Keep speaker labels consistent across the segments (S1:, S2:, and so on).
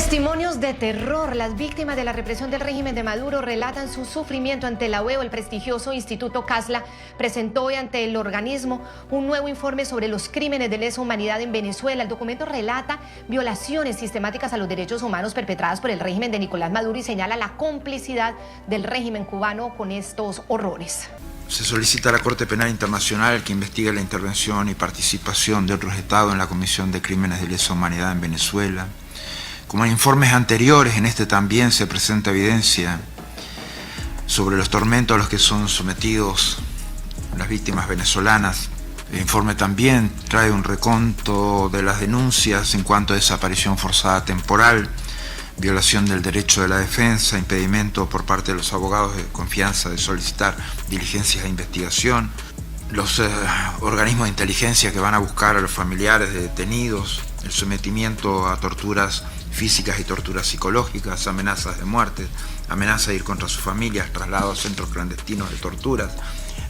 S1: Testimonios de terror. Las víctimas de la represión del régimen de Maduro relatan su sufrimiento ante la OEO. El prestigioso Instituto Casla presentó hoy ante el organismo un nuevo informe sobre los crímenes de lesa humanidad en Venezuela. El documento relata violaciones sistemáticas a los derechos humanos perpetradas por el régimen de Nicolás Maduro y señala la complicidad del régimen cubano con estos horrores.
S2: Se solicita a la Corte Penal Internacional que investigue la intervención y participación de otros estados en la Comisión de Crímenes de Lesa Humanidad en Venezuela. Como en informes anteriores, en este también se presenta evidencia sobre los tormentos a los que son sometidos las víctimas venezolanas. El informe también trae un reconto de las denuncias en cuanto a desaparición forzada temporal, violación del derecho de la defensa, impedimento por parte de los abogados de confianza de solicitar diligencias de investigación, los organismos de inteligencia que van a buscar a los familiares de detenidos, el sometimiento a torturas físicas y torturas psicológicas, amenazas de muerte, amenaza de ir contra sus familias, traslado a centros clandestinos de torturas,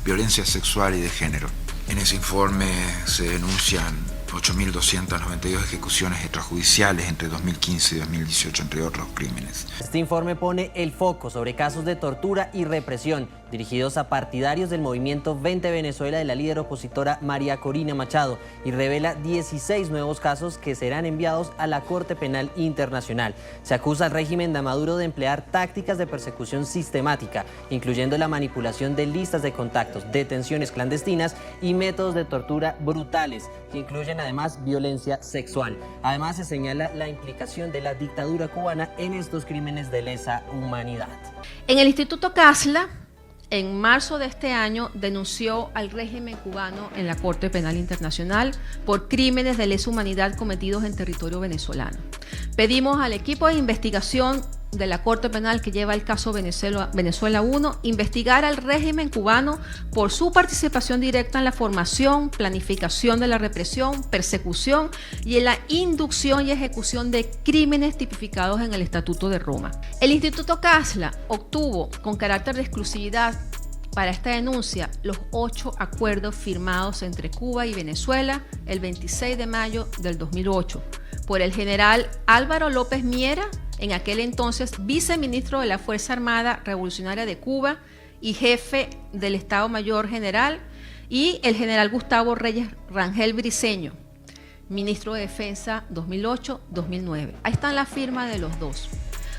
S2: violencia sexual y de género. En ese informe se denuncian 8.292 ejecuciones extrajudiciales entre 2015 y 2018, entre otros crímenes.
S3: Este informe pone el foco sobre casos de tortura y represión dirigidos a partidarios del movimiento Vente Venezuela de la líder opositora María Corina Machado y revela 16 nuevos casos que serán enviados a la Corte Penal Internacional. Se acusa al régimen de Maduro de emplear tácticas de persecución sistemática, incluyendo la manipulación de listas de contactos, detenciones clandestinas y métodos de tortura brutales, que incluyen además violencia sexual. Además se señala la implicación de la dictadura cubana en estos crímenes de lesa humanidad.
S4: En el Instituto Casla, en marzo de este año, denunció al régimen cubano en la Corte Penal Internacional por crímenes de lesa humanidad cometidos en territorio venezolano. Pedimos al equipo de investigación de la Corte Penal que lleva el caso Venezuela 1 investigar al régimen cubano por su participación directa en la formación, planificación de la represión, persecución y en la inducción y ejecución de crímenes tipificados en el Estatuto de Roma. El Instituto Casla obtuvo con carácter de exclusividad para esta denuncia los 8 acuerdos firmados entre Cuba y Venezuela el 26 de mayo del 2008 por el general Álvaro López Miera, en aquel entonces viceministro de la Fuerza Armada Revolucionaria de Cuba y jefe del Estado Mayor General, y el general Gustavo Reyes Rangel Briceño, ministro de Defensa 2008-2009. Ahí están las firmas de los dos.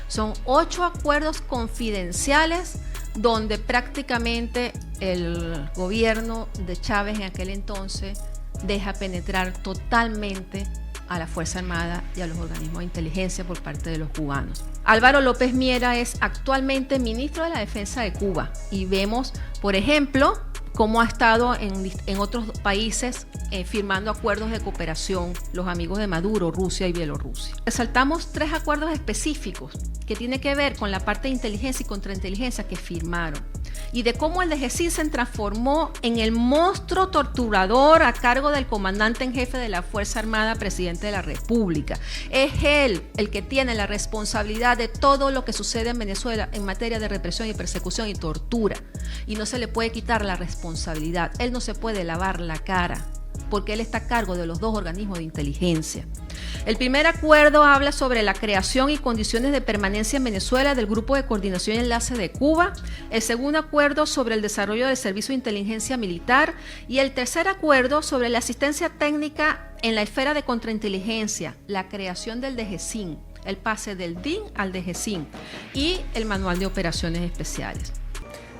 S4: Son 8 acuerdos confidenciales donde prácticamente el gobierno de Chávez en aquel entonces deja penetrar totalmente a la Fuerza Armada y a los organismos de inteligencia por parte de los cubanos. Álvaro López Miera es actualmente ministro de la Defensa de Cuba y vemos, por ejemplo, cómo ha estado en otros países firmando acuerdos de cooperación, los amigos de Maduro, Rusia y Bielorrusia. Resaltamos 3 acuerdos específicos que tienen que ver con la parte de inteligencia y contrainteligencia que firmaron y de cómo el DGCIN se transformó en el monstruo torturador a cargo del comandante en jefe de la Fuerza Armada, presidente de la República. Es él el que tiene la responsabilidad de todo lo que sucede en Venezuela en materia de represión y persecución y tortura. Y no se le puede quitar la responsabilidad. Él no se puede lavar la cara porque él está a cargo de los 2 organismos de inteligencia. El primer acuerdo habla sobre la creación y condiciones de permanencia en Venezuela del Grupo de Coordinación y Enlace de Cuba. El segundo acuerdo sobre el desarrollo del servicio de inteligencia militar. Y el tercer acuerdo sobre la asistencia técnica en la esfera de contrainteligencia, la creación del DGCIN, el pase del DIN al DGCIN y el manual de operaciones especiales.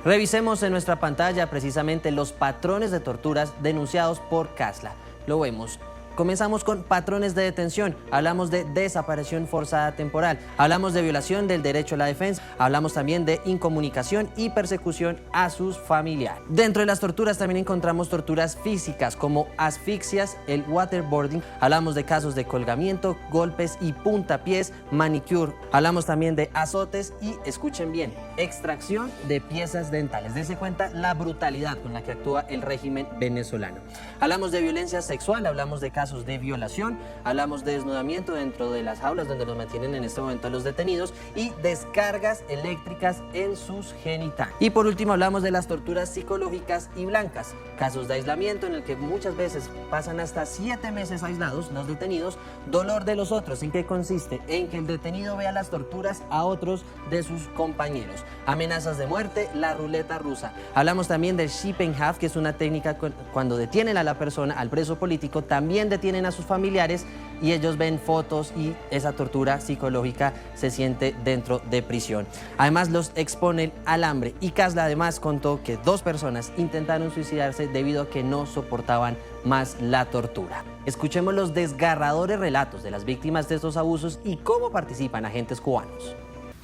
S3: Revisemos en nuestra pantalla precisamente los patrones de torturas denunciados por Casla. Lo vemos. Comenzamos con patrones de detención, hablamos de desaparición forzada temporal, hablamos de violación del derecho a la defensa, hablamos también de incomunicación y persecución a sus familiares. Dentro de las torturas también encontramos torturas físicas como asfixias, el waterboarding, hablamos de casos de colgamiento, golpes y puntapiés, manicure, hablamos también de azotes y, escuchen bien, extracción de piezas dentales. Dense cuenta la brutalidad con la que actúa el régimen venezolano. Hablamos de violencia sexual, hablamos de casos casos de violación, hablamos de desnudamiento dentro de las jaulas donde los mantienen en este momento a los detenidos y descargas eléctricas en sus genitales. Y por último hablamos de las torturas psicológicas y blancas, casos de aislamiento en el que muchas veces pasan hasta 7 meses aislados los detenidos. Dolor de los otros, ¿en qué consiste? En que el detenido vea las torturas a otros de sus compañeros. Amenazas de muerte, la ruleta rusa. Hablamos también del sheep and half, que es una técnica cuando detienen a la persona, al preso político, también detienen a sus familiares y ellos ven fotos y esa tortura psicológica se siente dentro de prisión. Además los exponen al hambre y Casla además contó que 2 personas intentaron suicidarse debido a que no soportaban más la tortura. Escuchemos los desgarradores relatos de las víctimas de estos abusos y cómo participan agentes cubanos.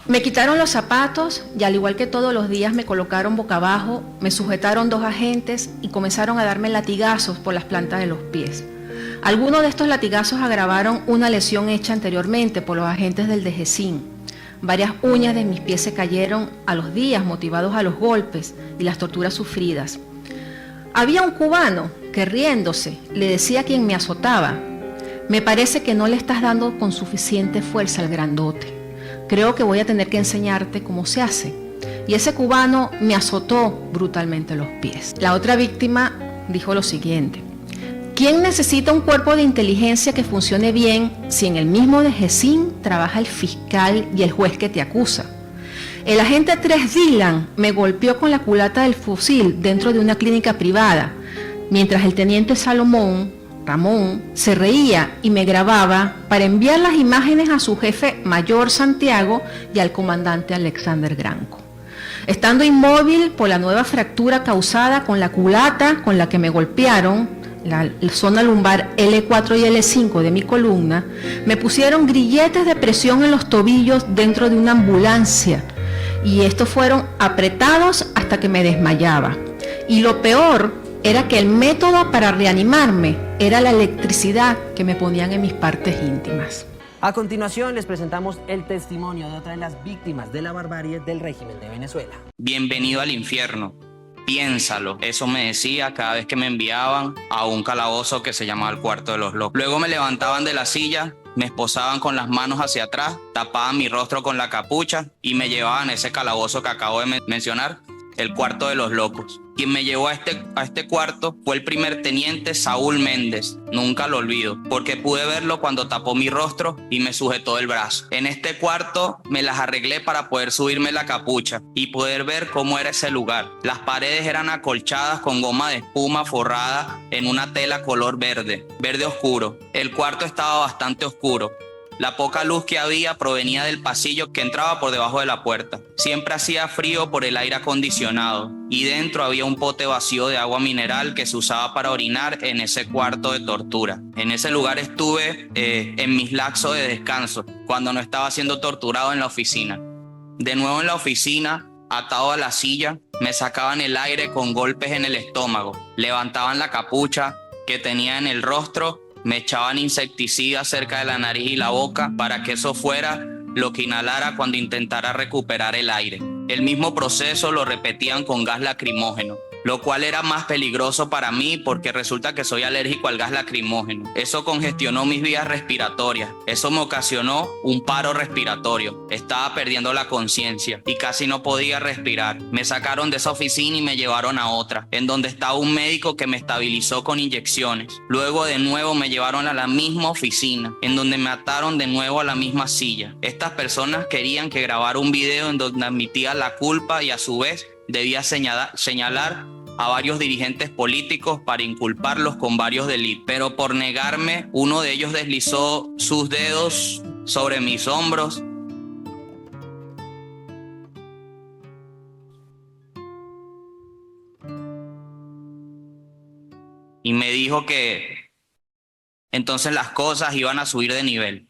S4: Me quitaron los zapatos y al igual que todos los días me colocaron boca abajo, me sujetaron 2 agentes y comenzaron a darme latigazos por las plantas de los pies. Algunos de estos latigazos agravaron una lesión hecha anteriormente por los agentes del DGCIN. Varias uñas de mis pies se cayeron a los días motivados a los golpes y las torturas sufridas. Había un cubano que riéndose le decía a quien me azotaba: me parece que no le estás dando con suficiente fuerza al grandote. Creo que voy a tener que enseñarte cómo se hace. Y ese cubano me azotó brutalmente los pies. La otra víctima dijo lo siguiente: ¿quién necesita un cuerpo de inteligencia que funcione bien si en el mismo DGCIN trabaja el fiscal y el juez que te acusa? El agente 3 Dylan me golpeó con la culata del fusil dentro de una clínica privada, mientras el teniente Ramón se reía y me grababa para enviar las imágenes a su jefe mayor Santiago y al comandante Alexander Granco. Estando inmóvil por la nueva fractura causada con la culata con la que me golpearon, la zona lumbar L4 y L5 de mi columna, me pusieron grilletes de presión en los tobillos dentro de una ambulancia y estos fueron apretados hasta que me desmayaba. Y lo peor era que el método para reanimarme era la electricidad que me ponían en mis partes íntimas.
S3: A continuación les presentamos el testimonio de otra de las víctimas de la barbarie del régimen de Venezuela.
S5: Bienvenido al infierno, piénsalo. Eso me decía cada vez que me enviaban a un calabozo que se llamaba el cuarto de los locos. Luego me levantaban de la silla, me esposaban con las manos hacia atrás, tapaban mi rostro con la capucha y me llevaban a ese calabozo que acabo de mencionar, el cuarto de los locos. Quien me llevó a este cuarto fue el primer teniente Saúl Méndez. Nunca lo olvido, porque pude verlo cuando tapó mi rostro y me sujetó el brazo. En este cuarto me las arreglé para poder subirme la capucha y poder ver cómo era ese lugar. Las paredes eran acolchadas con goma de espuma forrada en una tela color verde oscuro. El cuarto estaba bastante oscuro. La poca luz que había provenía del pasillo que entraba por debajo de la puerta. Siempre hacía frío por el aire acondicionado y dentro había un pote vacío de agua mineral que se usaba para orinar en ese cuarto de tortura. En ese lugar estuve en mis lapsos de descanso cuando no estaba siendo torturado en la oficina. De nuevo en la oficina, atado a la silla, me sacaban el aire con golpes en el estómago, levantaban la capucha que tenía en el rostro, me echaban insecticida cerca de la nariz y la boca para que eso fuera lo que inhalara cuando intentara recuperar el aire. El mismo proceso lo repetían con gas lacrimógeno, lo cual era más peligroso para mí porque resulta que soy alérgico al gas lacrimógeno. Eso congestionó mis vías respiratorias. Eso me ocasionó un paro respiratorio. Estaba perdiendo la conciencia y casi no podía respirar. Me sacaron de esa oficina y me llevaron a otra, en donde estaba un médico que me estabilizó con inyecciones. Luego de nuevo me llevaron a la misma oficina, en donde me ataron de nuevo a la misma silla. Estas personas querían que grabara un video en donde admitía la culpa y a su vez debía señalar a varios dirigentes políticos para inculparlos con varios delitos. Pero por negarme, uno de ellos deslizó sus dedos sobre mis hombros y me dijo que entonces las cosas iban a subir de nivel.